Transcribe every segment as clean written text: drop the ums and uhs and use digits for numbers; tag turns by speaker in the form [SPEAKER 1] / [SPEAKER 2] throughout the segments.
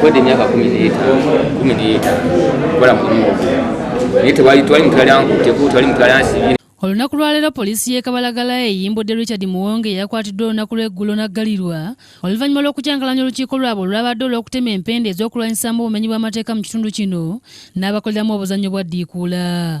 [SPEAKER 1] kwenda emyaka 10 kola mulimu twali mutwalyansi.
[SPEAKER 2] Olunaku lwaleero poliisi y'e Kabalagala eyimbudde Richard Muwonge yakwatiddwa olunaku lw'eggulo n'aggalirwa oluvannyuma lw'okukyankalanya olukiiko lwabwe olwabadde olw'okutema empenda ez'okulwanyisaamu obumenyi bw'amateeka mu kitundu kino n'abakoleramu obuzannyo bwa ddiikuula.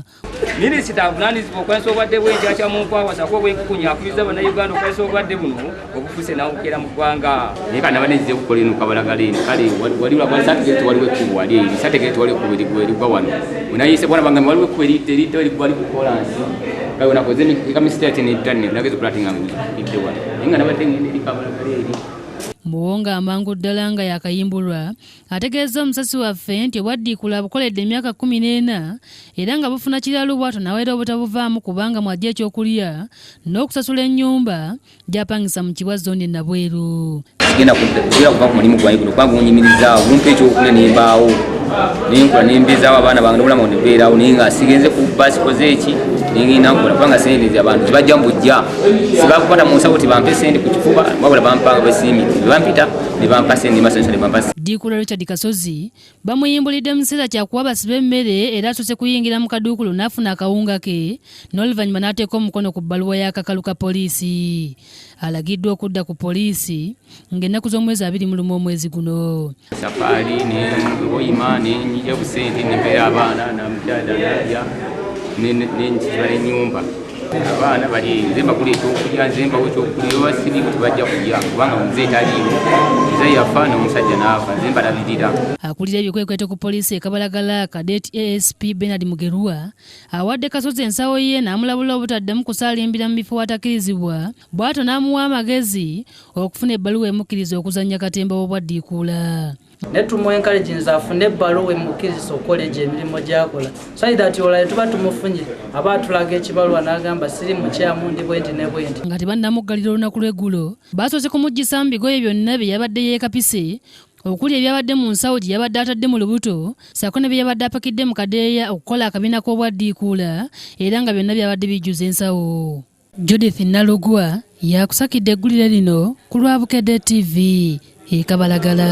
[SPEAKER 3] Minisita avunaanyizibwa okwesa obwadde bw'enkyakya mu nkwawasa kuba bw'enkukunya akubiriza bannayuganda okwesa obwadde buno obufuuse n'abukeera mu ggwanga.
[SPEAKER 1] Naye kana banezze okukola eno Kabalagala eno kale wali lwa satigeti waliwo ekkubo wali eri satigeti wali ekkubo erigwa wano unayise bwana bange waliwo ekkubo erite wali ku kolansi kale unakoze kama state ni tani nagezo platinga ide wano inga nabatenge eri Kabalagala eri.
[SPEAKER 2] Muwonge amangu ddala nga yakayimbulwa ategeeza omusasi waffe nti obwaddiikuula bukoledde emyaka 14 era nga bufuna kiralu bwato naweera obutabuvaamu kubanga mwajja ekyokulya n'okusasula ennyumba gy'apangisa mu Kibwa zooni Nabweru.
[SPEAKER 1] Sigenda kuva ku mulimu gwange guno kubanga gunyimirizaawo lumpa ekyokulya nembaawo nenkola nembezaawo abaana bange nobulamu nebeeraawo naye nga sigenze ku basi koze eki nengenda nkola kubanga sente abantu tebajja mbujja sibakukwata mu nsawo tibampe sente ku kifuba wabula bampanga besiimi bampita ne bampa sente masanyusa ne bampa.
[SPEAKER 2] Ddiikuula Richard Kasozi bamuyimbulidde mu kiseera kyakuwa basibe emmere era asoose kuyingira mu kaduukulu n'afuna akawunga ke n'oluvannyuma n'ateeka omukono ku bbaluwa y'akakalu ka poliisi. Alagiddwa okudda ku poliisi ng'ennaku z'omwezi 21 omwezi guno.
[SPEAKER 1] Safaari oyima nenyiya busente nembeera abaana namukyala nalya nenkiba n'ennyumba abaana bali nzemba kuli ekyokulya nzembawo ekyokulya obasibi tebajja kulya kubanga omuzeeyi taliiwo muzeeyi yafa n'omusajja n'afa nzemba labirira.
[SPEAKER 2] Akulira ebyokwekwete ku poliisi e Kabalagala Kadeti ASP Bernard Mugerwa awadde Kasozi ensawo ye n'amulabula obutaddamu kusaalimbira mu bifo watakkirizibwa bw'atyo n'amuwa amagezi okufuna ebbaluwa emukkiriza okuzannya katemba w'obwaddiikuula.
[SPEAKER 4] Netumuencouraging afune ebbaluwa emukkiriza okukola emirimu gy'akola so that olale tuba tumufunye aba atulaga ekibaluwa n'agamba siri mukyamu ndi bwenti ne bwenti.
[SPEAKER 2] Nga tebannamuggalira olunaku lw'eggulo basoose kumuggyisa mu bigoye byonna bye yabadde yeekapise okuli ebyabadde mu nsawo gye yabadde atadde mu lubuto ssaako ne bye yabadde apakidde mu kadeeya okukola akabiina k'obwaddiikuula era nga byonna byabadde bijjuza ensawo. Judith Nalugwa yakusakidde eggulire lino ku Lwabukedde TV e Kabalagala.